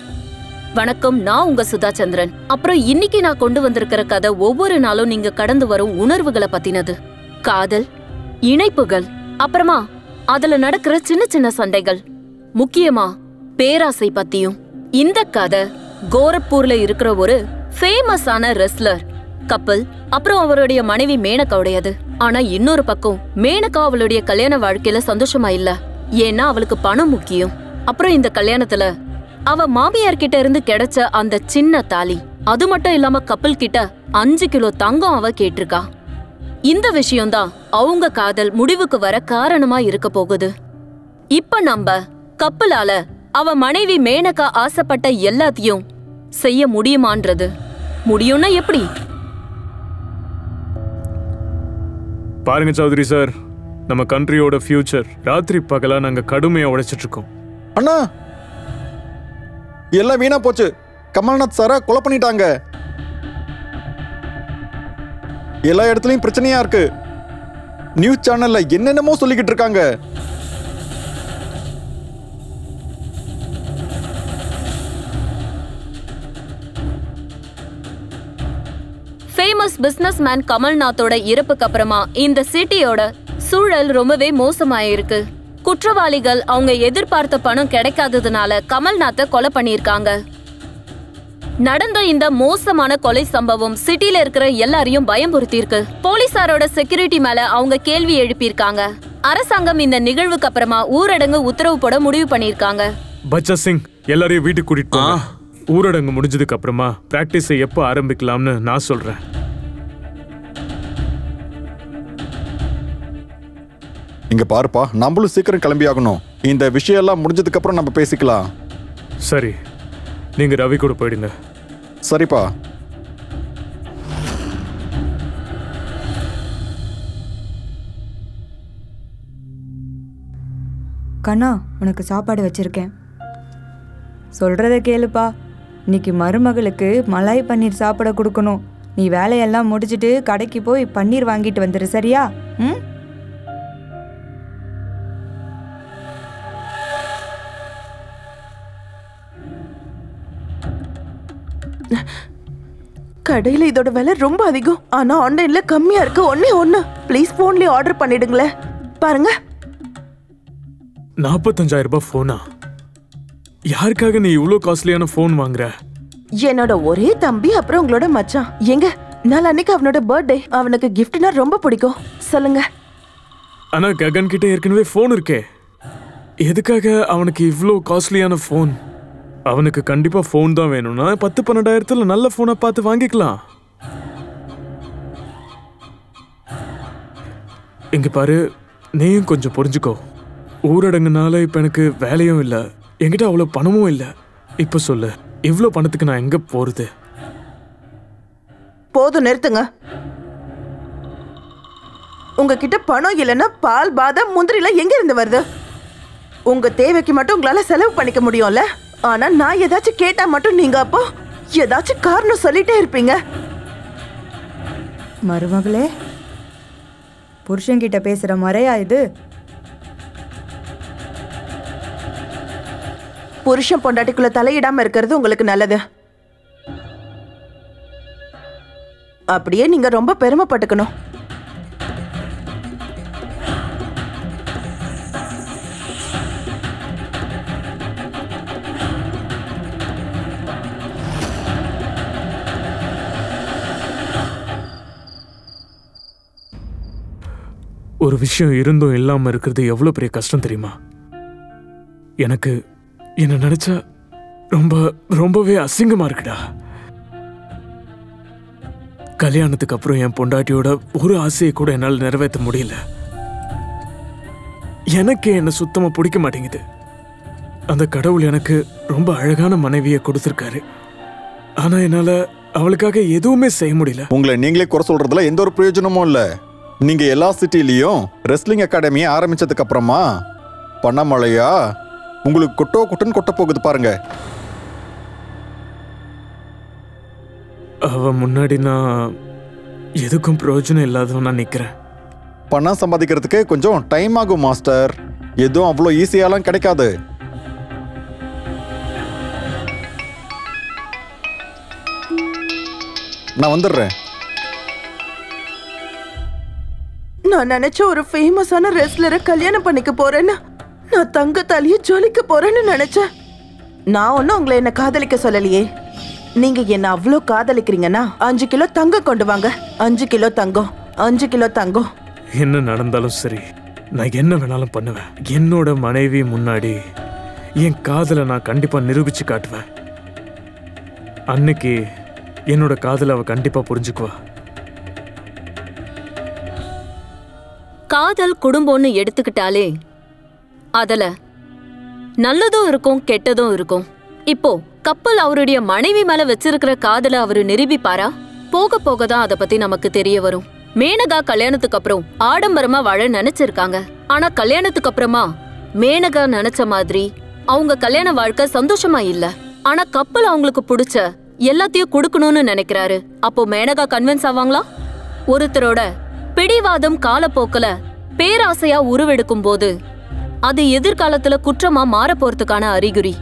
வணக்கம், நான் உங்க சுதா சந்திரன். அப்புறம் இன்னைக்கு நான் கொண்டு வந்திருக்கிற கதை ஒவ்வொரு நாளும் நீங்க கடந்து வரும் உணர்வுகளை பத்தினது. காதல், இணைப்புகள், அப்புறமா அதுல நடக்கிற சின்ன சின்ன சண்டைகள், முக்கியமா பேராசை பத்தியும். இந்த கதை கோரக்பூர்ல இருக்கிற ஒரு ஃபேமஸான ரெஸ்லர் கப்பல், அப்புறம் அவருடைய மனைவி மேனகாவுடையது. ஆனா இன்னொரு பக்கம் மேனகா அவளுடைய கல்யாண வாழ்க்கையில சந்தோஷமா இல்ல. ஏன்னா அவளுக்கு பணம் முக்கியம். அப்புறம் இந்த கல்யாணத்துல அவ மாமியார் கிட்ட இருந்து கிடைச்ச அந்த சின்ன தாலி, அது மட்டும் இல்லாம கப்பல் கிட்ட 5 கிலோ தங்கம் அவ கேட்டிருக்கா. இந்த விஷயம்தான் அவங்க காதல் முடிவுக்கு வர காரணமா இருக்க போகுது. இப்ப நம்ம கப்பலால அவ மனைவி மேனகா ஆசைப்பட்ட எல்லாத்தையும் செய்ய முடியுமான்றது. முடியும்னா எப்படி? பாருங்க சௌத்ரி சார், நம்ம கண்ட்ரியோட ஃபியூச்சர் ராத்திரி பகலா நாங்க கடுமையா உழைச்சிட்டு இருக்கோம். அண்ணா, எல்லாம் வீணா போச்சு. கமல்நாத் சாரை கொலை பண்ணிட்டாங்க. எல்லா இடத்துலயும் பிரச்சனையா இருக்கு. நியூஸ் சேனல்ல என்னென்னமோ சொல்லிக்கிட்டு இருக்காங்க. ஃபேமஸ் பிசினஸ்மேன் கமல்நாத்தோட இறப்புக்கு அப்புறமா இந்த சிட்டியோட சூழல் ரொம்பவே மோசமாயிருக்கு. குற்றவாளிகள் அவங்க எதிர்பார்த்த பணம் கிடைக்காததுனால கமல்நாத்தை கொலை பண்ணிருக்காங்க. நடந்த இந்த மோசமான கொலை சம்பவம் சிட்டில இருக்கிற எல்லாரையும் பயமுறுத்தி இருக்கு. போலீசாரோட செக்யூரிட்டி மேல அவங்க கேள்வி எழுப்பியிருக்காங்க. அரசாங்கம் இந்த நிகழ்வுக்கு அப்புறமா ஊரடங்கு உத்தரவு போட முடிவு பண்ணிருக்காங்க. பச்சா சிங், எல்லாரையும் வீட்டுக்கு கூட்டிட்டு போங்க. ஊரடங்கு முடிஞ்சதுக்கு அப்புறமா பிராக்டிஸை எப்போ ஆரம்பிக்கலாம்னு நான் சொல்றேன். இங்க பாருப்பா, நம்மளும் சீக்கிரம் கிளம்பி ஆகணும். இந்த விஷயம் எல்லாம் முடிஞ்சதுக்கு அப்புறம் நம்ம பேசிக்கலாம். சரி, நீங்க ரவி கூட போயிடுங்க. சரிப்பா. கண்ணா, உனக்கு சாப்பாடு வச்சிருக்கேன். சொல்றத கேளுப்பா. இன்னைக்கு மருமகளுக்கு மலாய் பன்னீர் சாப்பிட கொடுக்கணும். நீ வேலையெல்லாம் முடிச்சிட்டு கடைக்கு போய் பன்னீர் வாங்கிட்டு வந்துரு, சரியா? ம். கடையில இதோட விலை ரொம்ப அதிகம். ஆனா ஆன்லைன்ல கம்மியா இருக்கு. ஒண்ணு ப்ளீஸ் போன்லயே ஆர்டர் பண்ணிடுங்களேன். பாருங்க. 45,000 ரூபாய் போனா? யாருக்காக நீ இவ்வளோ காஸ்ட்லியான போன் வாங்குற? என்னோட ஒரே தம்பி, அப்புறம் உங்களோட மச்சான். எங்க நாள் அன்னைக்கு அவனோட பர்த்டே. அவனுக்கு கிஃப்ட்னா ரொம்ப பிடிக்கும். சொல்லுங்க. ஆனா ககன் கிட்ட ஏற்கனவே போன் இருக்கே. எதுக்காக அவனுக்கு இவ்வளோ காஸ்ட்லியான போன்? அவனுக்கு கண்டிப்பா போன் தான் வேணும்னா 10-12,000 நல்ல போனை பார்த்து வாங்கிக்கலாம். இங்க பாரு, நீயும் கொஞ்சம் புரிஞ்சுக்கோ. ஊரடங்குனால இப்ப எனக்கு வேலையும் இல்லை, என்கிட்ட அவ்வளோ பணமும் இல்லை. இப்ப சொல்லு, இவ்வளோ பணத்துக்கு நான் எங்க போறது? போதும், நிறுத்துங்க. உங்ககிட்ட பணம் இல்லைன்னா பால், பாதாம், முந்திரில எங்க இருந்து வருது? உங்க தேவைக்கு மட்டும் உங்களால செலவு பண்ணிக்க முடியும்ல. ஆனா நான் ஏதாச்சும் கேட்டா மட்டும் நீங்க அப்போ ஏதாச்சும் காரணம் சொல்லிட்டே இருப்பீங்க. மருமகளே, புருஷன்கிட்ட பேசுற முறையா இது? புருஷன் பொண்டாட்டிக்குள்ள தலையிடாம இருக்கிறது உங்களுக்கு நல்லது. அப்படியே நீங்க ரொம்ப பெருமைப்பட்டுக்கணும். ஒரு விஷயம் இருந்தும் இல்லாம இருக்கிறது எவ்வளவு பெரிய கஷ்டம் தெரியுமா? எனக்கு என்ன நினைச்சா ரொம்பவே அசிங்கமா இருக்குடா. கல்யாணத்துக்கு அப்புறம் என் பொண்டாட்டியோட ஒரு ஆசையை கூட என்னால் நிறைவேற்ற முடியல. எனக்கு என்ன சுத்தமா பிடிக்க மாட்டேங்குது. அந்த கடவுள் எனக்கு ரொம்ப அழகான மனைவியை கொடுத்திருக்காரு. ஆனா என்னால அவளுக்காக எதுவுமே செய்ய முடியல. உங்களை நீங்களே குறை சொல்றதுல எந்த ஒரு பிரயோஜனமும் இல்ல. நீங்க எல்லா சிட்டிலையும் ரெஸ்லிங் அகாடமியை ஆரம்பிச்சதுக்கு அப்புறமா பணமழையா உங்களுக்கு கொட்டுன்னு கொட்ட போகுது பாருங்க. அவ முன்னாடி நான் எதுக்கும் பிரயோஜனம் இல்லாதவன் நான் நிக்கிறேன். பணம் சம்பாதிக்கிறதுக்கு கொஞ்சம் டைம் ஆகும் மாஸ்டர். எதுவும் அவ்வளோ ஈஸியாலாம் கிடைக்காது. நான் வந்துடுறேன். நான் நினைச்ச ஒரு ஃபேமஸான ரெஸ்லரை கல்யாணம் பண்ணிக்க போறேன்னு, நான் தங்க தாலியை ஜொலிக்க போறேன்னு நினைச்சேன். நான் ஒன்னும் உங்களை என்ன காதலிக்க சொல்லலையே. நீங்க என்ன அவ்வளோ காதலிக்கிறீங்கன்னா 5 கிலோ தங்கம் கொண்டு வாங்க. 5 கிலோ தங்கம், 5 கிலோ தங்கம். என்ன நடந்தாலும் சரி, நான் என்ன வேணாலும் பண்ணுவேன். என்னோட மனைவி முன்னாடி என் காதலை நான் கண்டிப்பா நிரூபிச்சு காட்டுவேன். அன்னைக்கு என்னோட காதலை அவ கண்டிப்பா புரிஞ்சுக்குவா. காதல் குடும்பம்னு எடுத்துக்கிட்டாலே அதுல நல்லதும் இருக்கும் கெட்டதும் இருக்கும். இப்போ கப்பல் அவருடைய மனைவி மேல வச்சிருக்கிற காதலை அவரு நிரூபிப்பாரா? போக போக தான் அதை பத்தி நமக்கு தெரிய வரும். மேனகா கல்யாணத்துக்கு அப்புறம் ஆடம்பரமா வாழ நினைச்சிருக்காங்க. ஆனா கல்யாணத்துக்கு அப்புறமா மேனகா நினைச்ச மாதிரி அவங்க கல்யாண வாழ்க்கை சந்தோஷமா இல்ல. ஆனா கப்பல் அவங்களுக்கு பிடிச்ச எல்லாத்தையும் கொடுக்கணும்னு நினைக்கிறாரு. அப்போ மேனகா கன்வின்ஸ் ஆவாங்களா? ஒருத்தரோட பிடிவாதம் காலப்போக்குல பேராசையா உருவெடுக்கும் போது அது எதிர்காலத்துல குற்றமா மாற போறதுக்கான அறிகுறி.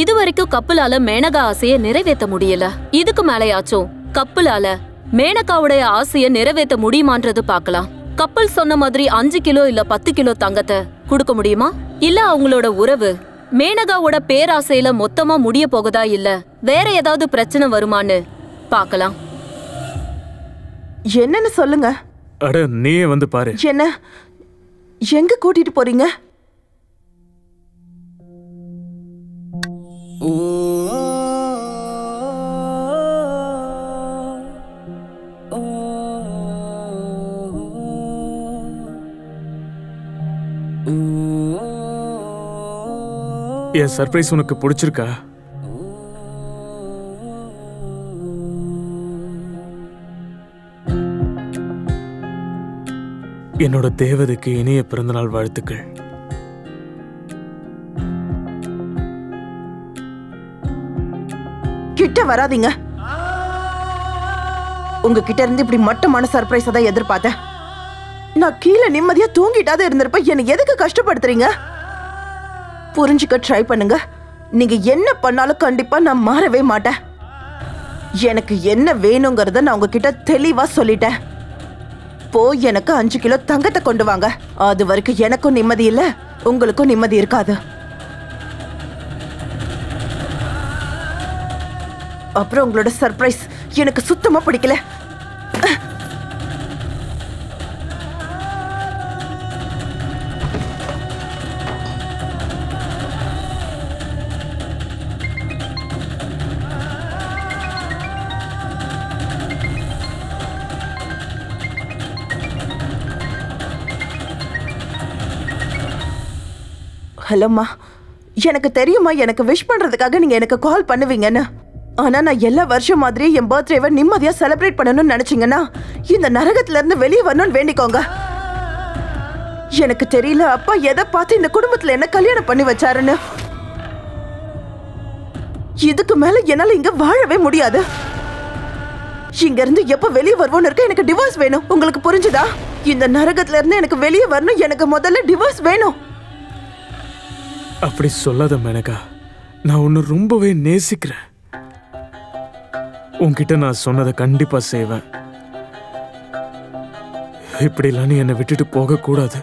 இதுவரைக்கும் கப்பலால மேனகா ஆசைய நிறைவேற்ற முடியல. இதுக்கு மேலையாச்சும் கப்பலால மேனகாவுடைய ஆசைய நிறைவேற்ற முடியுமான்றது பார்க்கலாம். கப்பல் சொன்ன மாதிரி 5 கிலோ இல்ல 10 கிலோ தங்கத்தை கொடுக்க முடியுமா? இல்ல அவங்களோட உறவு மேனகாவோட பேராசையில மொத்தமா முடிய போகுதா, இல்ல வேற ஏதாவது பிரச்சனை வருமான்னு பார்க்கலாம். என்னன்னு சொல்லுங்க. அட நீயே வந்து பாரு. என்ன எங்க கூட்டிட்டு போறீங்க? என் சர்ப்ரைஸ் உனக்கு பிடிச்சிருக்கா? என்னோட தேவதைக்கு இனிய பிறந்தநாள் வாழ்த்துக்கள். கிட்ட வராதீங்க. உங்ககிட்ட இருந்து இப்படி மட்டமான சர்ப்ரைஸ் தான் எதிர்பார்த்தேன். நான் கீழே நிம்மதியா தூங்கிட்டாதான் இருந்திருப்பேன். என்னை எதுக்கு கஷ்டப்படுத்துறீங்க? புரிஞ்சுக்க ட்ரை பண்ணுங்க. நீங்க என்ன பண்ணாலும் கண்டிப்பா நான் மாறவே மாட்டேன். எனக்கு என்ன வேணுங்கிறத நான் உங்ககிட்ட தெளிவா சொல்லிட்டேன். போய் எனக்கு 5 கிலோ தங்கத்தை கொண்டு வாங்க. அது வரைக்கும் எனக்கும் நிம்மதி இல்ல, உங்களுக்கும் நிம்மதி இருக்காது. அப்புறம் உங்களோட சர்ப்ரைஸ் எனக்கு சுத்தமா பிடிக்கல. ஹலோம்மா, எனக்கு தெரியுமா எனக்கு விஷ் பண்றதுக்காக நீங்க எனக்கு கால் பண்ணுவீங்கன்னு. ஆனா நான் எல்லா வருஷம் மாதிரியே என் பர்த்டேவை நிம்மதியா செலிப்ரேட் பண்ணணும்னு நினைச்சீங்கன்னா இந்த நரகத்துல இருந்து வெளியே வரணும்னு வேண்டிக்கோங்க. எனக்கு தெரியல அப்பா எதை பார்த்து இந்த குடும்பத்துல என்ன கல்யாணம் பண்ணி வச்சாருன்னு. இதுக்கு மேல என்னால இங்க வாழவே முடியாது. இங்க இருந்து எப்ப வெளியே வருவோன்னு இருக்க. எனக்கு டிவோர்ஸ் வேணும். உங்களுக்கு புரிஞ்சுதா? இந்த நரகத்துல இருந்து எனக்கு வெளியே வரணும். எனக்கு முதல்ல டிவோர்ஸ் வேணும். அப்படி சொல்லாத மேனகா, நான் உன்னை ரொம்பவே நேசிக்கிறேன். உன்கிட்ட நான் சொன்னதை கண்டிப்பா செய்வேன். இப்படிலாம் நீ என்னை விட்டுட்டு போக கூடாது.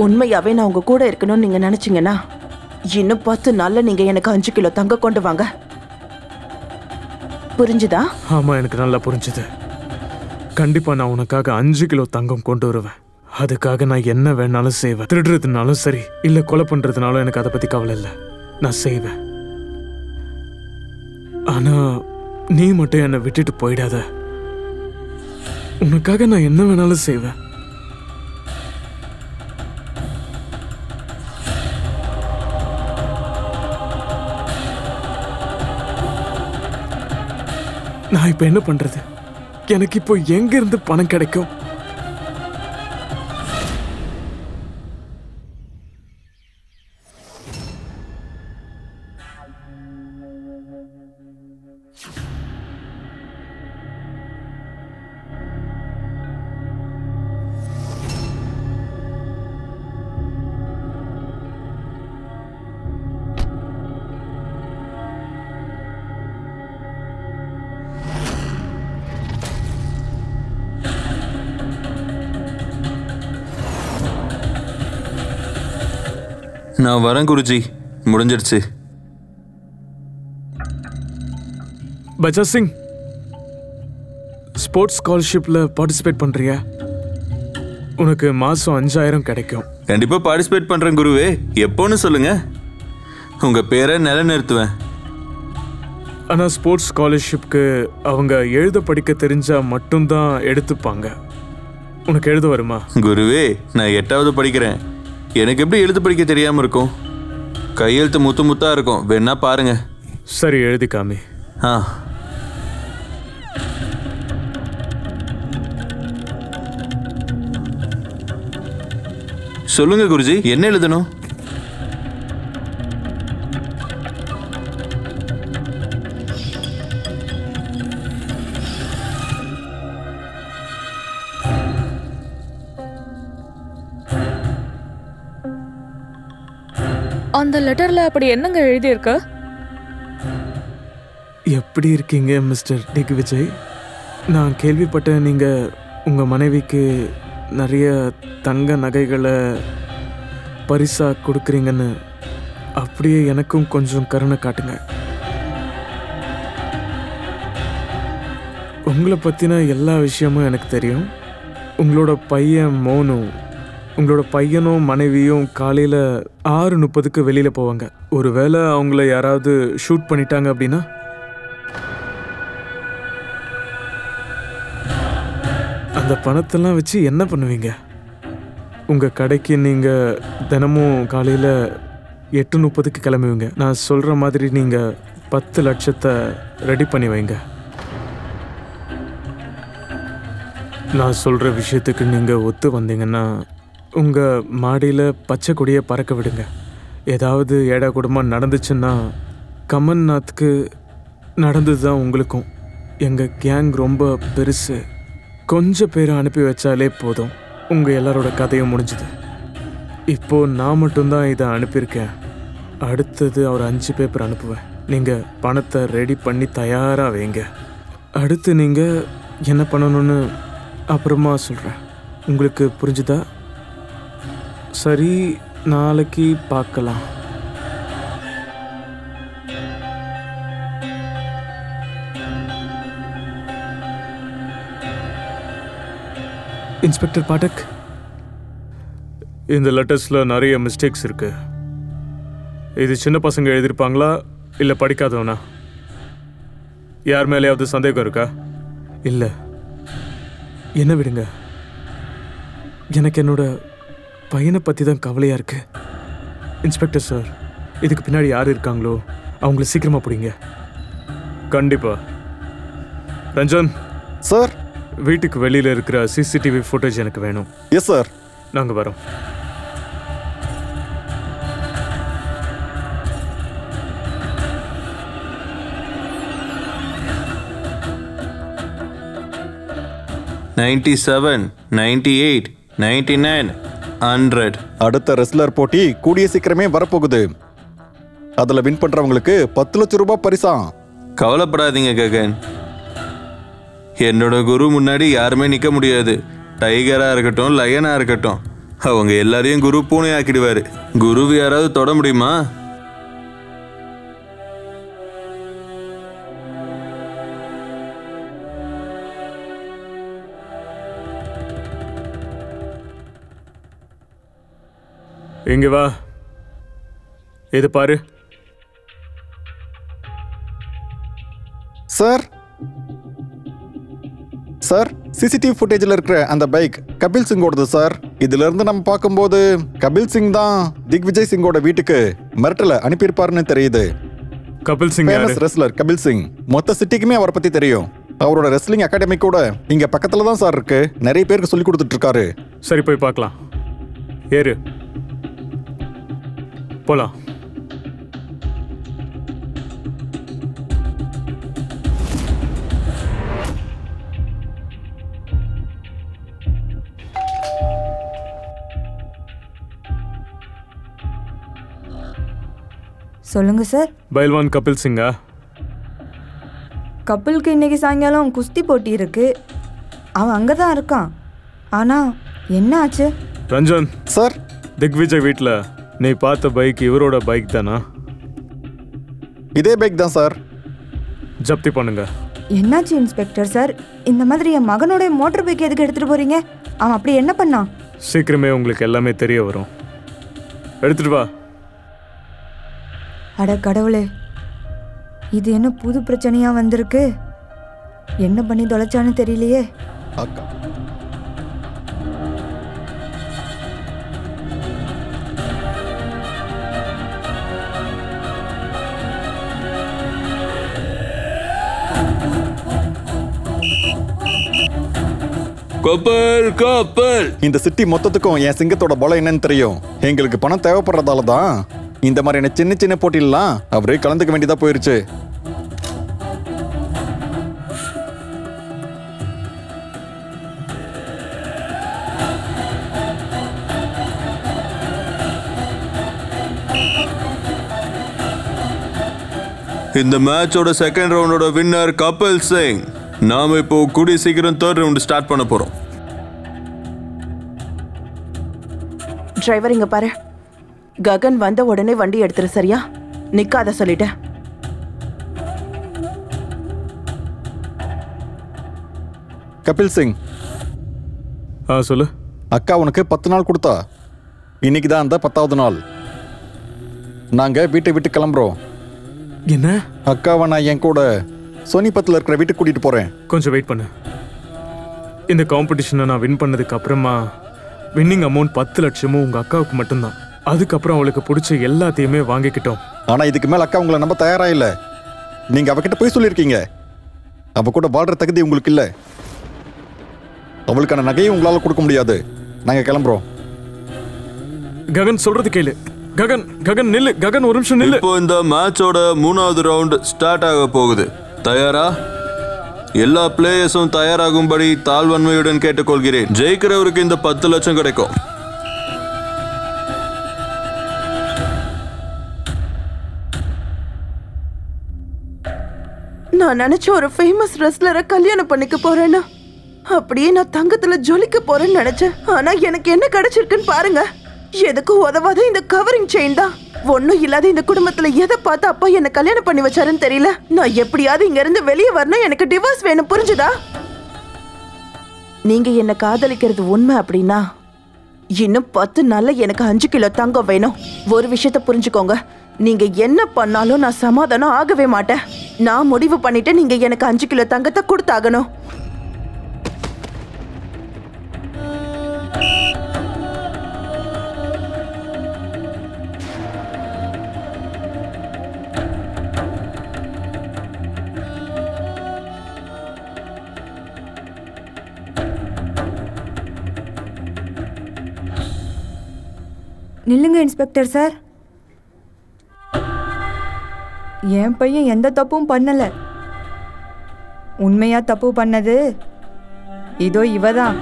உண்மையாவே நான் உங்க கூட இருக்கணும்னு நீங்க நினைச்சீங்கன்னா இன்னும் 10 நாள்ல நீங்க எனக்கு 5 கிலோ தங்கம் கொண்டு வாங்க. புரிஞ்சுதா? ஆமா, எனக்கு நல்லா புரிஞ்சுது. கண்டிப்பா நான் உனக்காக 5 கிலோ தங்கம் கொண்டு வருவேன். அதுக்காக நான் என்ன வேணாலும் செய்வேன். திருடுறதுனாலும் சரி, இல்ல கொலை பண்றதுனாலும் எனக்கு அதை பத்தி கவலை இல்லை. நான் செய்வேன். ஆனா நீ மட்டும் என்னை விட்டுட்டு போயிடாத. உனக்காக நான் என்ன வேணாலும் செய்வேன். நான் இப்ப என்ன பண்றது? எனக்கு இப்போ எங்க இருந்து பணம் கிடைக்கும்? நான் வரேன் குருஜி, முடிஞ்சிடுச்சு. பஜாஜ் சிங், ஸ்போர்ட்ஸ் ஸ்காலர்ஷிப்பில் பார்ட்டிசிபேட் பண்ணுறியா? உனக்கு மாதம் 5000 கிடைக்கும். கண்டிப்பாக பார்ட்டிசிபேட் பண்ணுறேன் குருவே. எப்போன்னு சொல்லுங்க, உங்கள் பேரை நிலைநிறுத்துவேன். ஆனால் ஸ்போர்ட்ஸ் ஸ்காலர்ஷிப்க்கு அவங்க எழுத படிக்க தெரிஞ்சால் மட்டும்தான் எடுத்துப்பாங்க. உனக்கு எழுத வருமா? குருவே, நான் 8வது படிக்கிறேன். எனக்கு எப்படி எழுத படிக்க தெரியாமல் இருக்கும்? கையெழுத்து முத்து முத்தாக இருக்கும், வேணா பாருங்க. சரி, எழுதி காமி. ஆ, சொல்லுங்க குருஜி, என்ன எழுதணும்? அந்த லெட்டர்ல அப்படி என்னங்க எழுதியிருக்க? எப்படி இருக்கீங்க மிஸ்டர் டிக் விஜய்? நான் கேள்விப்பட்டேன் நீங்கள் உங்கள் மனைவிக்கு நிறைய தங்க நகைகளை பரிசாக கொடுக்குறீங்கன்னு. அப்படியே எனக்கும் கொஞ்சம் கருணை காட்டுங்க. உங்களை பற்றின எல்லா விஷயமும் எனக்கு தெரியும். உங்களோட பையன் மோனு, உங்களோட பையனும் மனைவியும் காலையில் 6:30க்கு வெளியில் போவாங்க. ஒருவேளை அவங்கள யாராவது ஷூட் பண்ணிட்டாங்க அப்படின்னா அந்த பணத்தெல்லாம் வச்சு என்ன பண்ணுவீங்க? உங்கள் கடைக்கு நீங்கள் தினமும் காலையில் 8:30க்கு கிளம்புவீங்க. நான் சொல்கிற மாதிரி நீங்கள் 10 லட்சத்தை ரெடி பண்ணி வைங்க. நான் சொல்கிற விஷயத்துக்கு நீங்கள் ஒத்து வந்தீங்கன்னா உங்கள் மாடியில் பச்சை கொடியை பறக்க விடுங்க. ஏதாவது ஏடா கூடமாக நடந்துச்சுன்னா கமல்நாத்துக்கு நடந்தது தான் உங்களுக்கும். எங்கள் கேங் ரொம்ப பெருசு. கொஞ்சம் பேரை அனுப்பி வச்சாலே போதும், உங்கள் எல்லாரோட கதையும் முடிஞ்சுது. இப்போது நான் மட்டும்தான் இதை அனுப்பியிருக்கேன். அடுத்தது ஒரு 5 பேப்பர் அனுப்புவேன். நீங்கள் பணத்தை ரெடி பண்ணி தயாராக வைங்க. அடுத்து நீங்கள் என்ன பண்ணணும்னு அப்புறமா சொல்கிறேன். உங்களுக்கு புரிஞ்சுதா? சரி, நாளைக்கு பார்க்கலாம். இன்ஸ்பெக்டர் பாட்டக், இந்த லெட்டர்ஸில் நிறைய மிஸ்டேக்ஸ் இருக்கு. இது சின்ன பசங்க எழுதியிருப்பாங்களா இல்லை படிக்காதவனா? யார் மேலேயாவது சந்தேகம் இருக்கா? இல்லை, என்ன விடுங்க. எனக்கு என்னோட பையனை பற்றி தான் கவலையாக இருக்கு. இன்ஸ்பெக்டர் சார், இதுக்கு பின்னாடி யார் இருக்காங்களோ அவங்கள சீக்கிரமாக பிடிங்க. கண்டிப்பா. ரஞ்சன் சார், வீட்டுக்கு வெளியில் இருக்கிற சிசிடிவி ஃபுட்டேஜ் எனக்கு வேணும். Yes sir. நாங்கள் வரோம். $97, $98, $99, $100. அடுத்த ரெஸ்லர் போட்டி கூடிய சீக்கிரமே வரப்போகுது. அதில் வின் பண்றவங்களுக்கு 10 லட்சம் ரூபாய் பரிசாம். கவலைப்படாதீங்க ககன், என்னோட குரு முன்னாடி யாருமே நிற்க முடியாது. டைகராக இருக்கட்டும், லயனாக இருக்கட்டும், அவங்க எல்லாரையும் குரு பூனை ஆக்கிடுவார். குருவை யாராவது தொட முடியுமா? இங்க வா, இது பாரு. சார், சார், சிசிடிவி ஃபுட்டேஜில் இருக்கிற அந்த பைக் கபில் சிங்கோடது சார். இதுல இருந்து நம்ம பார்க்கும்போது கபில் சிங் தான் திக் விஜய் சிங்கோட வீட்டுக்கு மிரட்டலை அனுப்பியிருப்பாருன்னு தெரியுது. Kapil Singh famous wrestler Kapil Singh. மொத்த சிட்டிக்குமே அவரை பத்தி தெரியும். அவரோட ரெஸ்லிங் அகாடமி கூட இங்க பக்கத்துல தான் சார் இருக்கு. நிறைய பேருக்கு சொல்லி கொடுத்துட்டு இருக்காரு. சரி, போய் பார்க்கலாம். ஏறு, போலாம். சொல்லுங்க சார். பைல்வான் கபில் சிங்கா? கபிலுக்கு இன்னைக்கு சாயங்காலம் குஸ்தி போட்டி இருக்கு. அவன் அங்கே தான் இருக்கான். ஆனால் என்ன ஆச்சு? ரஞ்சன் சார், திக்விஜய் வீட்டில் நீ பார்த்த பைக் இவரோட பைக் தானா? இதே பைக் தான் சார். ஜப்தி பண்ணுங்க. என்னாச்சு இன்ஸ்பெக்டர் சார்? இந்த மாதிரி என் மகனோட மோட்டர் பைக் எதுக்கு எடுத்துட்டு போறீங்க? அவன் அப்படி என்ன பண்ணான்? சீக்கிரமே உங்களுக்கு எல்லாமே தெரிய வரும். எடுத்துட்டு வா. அட கடவுளே, இது என்ன புது பிரச்சனையா வந்திருக்கு? என்ன பண்ணி தொலைச்சான்னு தெரியலையே. அக்கா கப்பல் கப்பல். இந்த சிட்டி மொத்தத்துக்கும் என் சிங்கத்தோட பலம் என்னன்னு தெரியும். எங்களுக்கு பணம் தேவைப்படுறதால தான் இந்த மாதிரியான சின்ன சின்ன போட்டிலாம் அவரே கலந்துக்க வேண்டியதா போயிருச்சு. இந்த மேட்சோட செகண்ட் ரவுண்டோட வின்னர் கபில் சிங். நாம இப்போ கூடிய சீக்கிரம் தேர்ட் ரவுண்ட் ஸ்டார்ட் பண்ண போறோம். டிரைவர் இங்க பாரு. ககன் வந்த உடனே வண்டி எடுத்துரு, சரியா? நிக்காத சொல்லிட்டேன். கபில் சிங், சொல்லு. அக்கா உனக்கு 10 நாள் கொடுத்தா. இன்னைக்கு தான் அந்த 10வது நாள். நாங்க வீட்டை விட்டு கிளம்புறோம். என்ன? அக்காவை நான் என் கூட சோனிபத்தில் இருக்கிற வீட்டுக்கு கூட்டிட்டு போறேன். கொஞ்சம் வெயிட் பண்ணு. இந்த காம்படிஷனை நான் வின் பண்ணதுக்கு அப்புறமா வின்னிங் அமௌண்ட் 10 லட்சமும் உங்க அக்காவுக்கு மட்டும்தான். அதுக்கப்புறம் அவளுக்கு பிடிச்ச எல்லாத்தையுமே வாங்கிக்கிட்டோம். ஆனா இதுக்கு மேல அக்கா உங்களை நம்ப தயாரா இல்ல. நீங்க அவகிட்ட போய் சொல்லியிருக்கீங்க. அவ கூட வாழ்ற தகுதி உங்களுக்கு இல்ல. அவளுக்கான நகையை உங்களால கொடுக்க முடியாது. நாங்க கிளம்புறோம். ககன் சொல்றது கேளு. ககன் ககன் நில்லு. ககன் ஒரு நிமிஷம் நில்லு. இப்போ இந்த மேட்சோட 3வது ரவுண்ட் ஸ்டார்ட் ஆக போகுது. தயாரா? எல்லா பிளேயர்ஸும் தயாராகும்படி தாழ்வன்மையுடன் கேட்டுக்கொள்கிறேன். ஜெயிக்கிறவருக்கு இந்த 10 லட்சம் கிடைக்கும். நான் நினைச்ச ஒரு ஃபேமஸ் ரெஸ்லரை கல்யாணம் பண்ணிக்க போறேன்னா அப்படியே நான் தங்கத்துல ஜொலிக்க போறேன்னு நினைச்சேன். ஆனா எனக்கு என்ன கிடைச்சிருக்குன்னு பாருங்க. எதுக்கும் உதவாத இந்த கவரிங் செயின் தான். ஒன்னும் இல்லாத இந்த குடும்பத்துல எதை பார்த்து அப்பா என்ன கல்யாணம் பண்ணி வச்சாருன்னு தெரியல. நான் எப்படியாவது இங்க இருந்து வெளியே வரணும். எனக்கு டிவோர்ஸ் வேணும், புரிஞ்சுதா? நீங்க என்ன காதலிக்கிறது உண்மை அப்படின்னா இன்னும் 10 நாள்ல எனக்கு 5 கிலோ தங்கம் வேணும். ஒரு விஷயத்த புரிஞ்சுக்கோங்க. நீங்க என்ன பண்ணாலும் நான் சமாதானம் ஆகவே மாட்டேன். நான் முடிவு பண்ணிட்டு நீங்க எனக்கு 5 கிலோ தங்கத்தை கொடுத்தாகணும். நில்லுங்க இன்ஸ்பெக்டர் சார். என் பையன் எந்த தப்பும் பண்ணல. உண்மையா தப்பு பண்ணது இதோ இவதான்.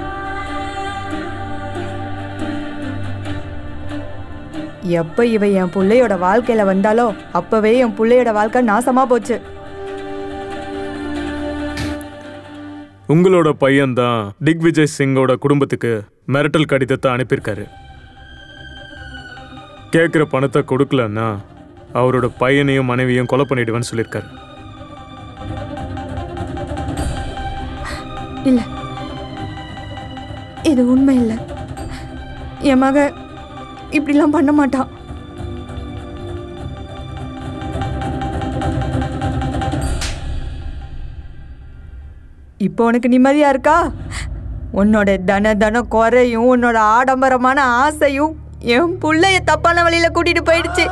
எப்ப இவ என் பிள்ளையோட வாழ்க்கையில வந்தாலோ அப்பவே என் பிள்ளையோட வாழ்க்கை நாசமா போச்சு. உங்களோட பையன்தான் திக்விஜய் சிங்கோட குடும்பத்துக்கு மிரட்டல் கடிதத்தை அனுப்பியிருக்காரு. கேட்குற பணத்தை கொடுக்கலன்னா அவரோட பையனையும் மனைவியும் கொலை பண்ணிடுவேன்னு சொல்லியிருக்காரு. இல்ல, இது உண்மை இல்லை. என் மக இப்படிலாம் பண்ண மாட்டான். இப்போ உனக்கு நிம்மதியா இருக்கா? உன்னோட தன குறையும் உன்னோட ஆடம்பரமான ஆசையும் என் புள்ளைய தப்பான வழியில கூட்டிட்டு போயிடுச்சு.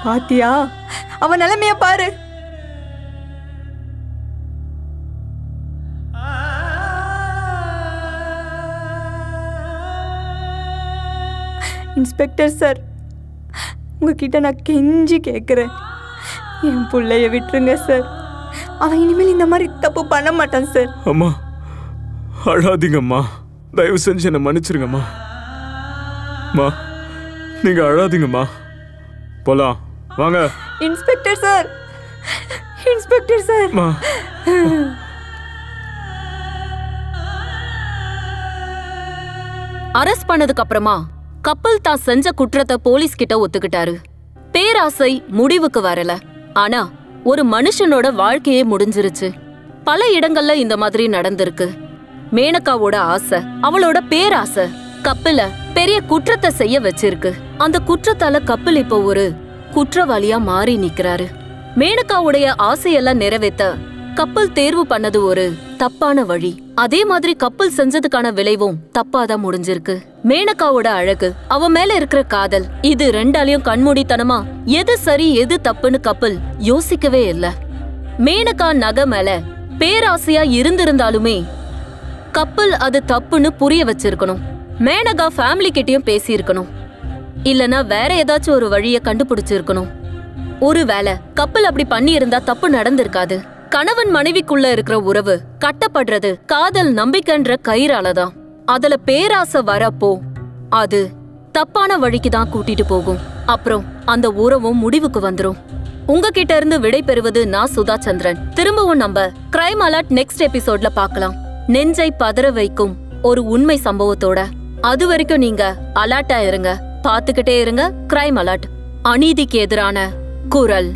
பாத்தியா அவன் நிலைமைய பாரு. இன்ஸ்பெக்டர் சார், உங்ககிட்ட நான் கெஞ்சி கேட்குறேன், என் பிள்ளைய விட்டுருங்க சார். அவன் இனிமேல் இந்த மாதிரி தப்பு பண்ண மாட்டான் சார். அம்மா அழாதீங்கம்மா, தயவு செஞ்சு என்னை மன்னிச்சிருங்கம்மா. மா நீங்க அழாதீங்கம்மா, போலாம் வாங்க. Inspector sir, inspector sir. மா அரெஸ்ட் பண்ணதுக்கு அப்புறமா கப்பல் தான் செஞ்ச குற்றத்தை போலீஸ் கிட்ட ஒத்துக்கிட்டாரு. பேராசை முடிவுக்கு வரல, ஆனா ஒரு மனுஷனோட வாழ்க்கையே முடிஞ்சிருச்சு. பல இடங்கள்ல இந்த மாதிரி நடந்திருக்கு. மேனகாவோட ஆசை, அவளோட பேராசை கப்பல பெரிய குற்றத்தை செய்ய வச்சிருக்கு. அந்த குற்றத்தால கப்பல் இப்போ ஒரு குற்றவாளியா மாறி நிக்கிறாரு. மேனகாவுடைய ஆசையெல்லாம் நிறைவேற்ற கப்பல் தேர்வு பண்ணது ஒரு தப்பான வழி. அதே மாதிரி கப்பல் செஞ்சதுக்கான விளைவும் தப்பாதான் முடிஞ்சிருக்கு. மேனகாவோட அழகு, அவ மேல இருக்கிற காதல், இது ரெண்டாலையும் கண்மூடித்தனமா எது சரி எது தப்புன்னு கப்பல் யோசிக்கவே இல்ல. மேனகா நகை மேல பேராசையா இருந்திருந்தாலுமே கப்பல் அது தப்புன்னு புரிய வச்சிருக்கணும். மேனகா ஃபேமிலி கிட்டயும் பேசி இருக்கணும், இல்லனா வேற ஏதாச்சும் ஒரு வழிய கண்டுபிடிச்சிருக்கணும். ஒருவேளை கப்பல் அப்படி பண்ணி இருந்தா தப்பு நடந்திருக்காது. கணவன் மனைவிக்குள்ள இருக்கிற உறவு கட்டப்படுறது காதல் நம்பிக்கைன்ற கயிறாலதான். அதுல பேராசை வரப்போ அது தப்பான வழிக்கு தான் கூட்டிட்டு போகும். அப்புறம் அந்த உறவும் முடிவுக்கு வந்துரும். உங்ககிட்ட இருந்து விடை பெறுவது நான் சுதா சந்திரன். திரும்பவும் நம்ம கிரைம் அலர்ட் நெக்ஸ்ட் எபிசோட்ல பார்க்கலாம். நெஞ்சை பதற வைக்கும் ஒரு உண்மை சம்பவத்தோட. அது வரைக்கும் நீங்க அலர்ட்டா இருங்க, பாத்துக்கிட்டே இருங்க கிரைம் அலர்ட். அநீதிக்கு எதிரான குரல்.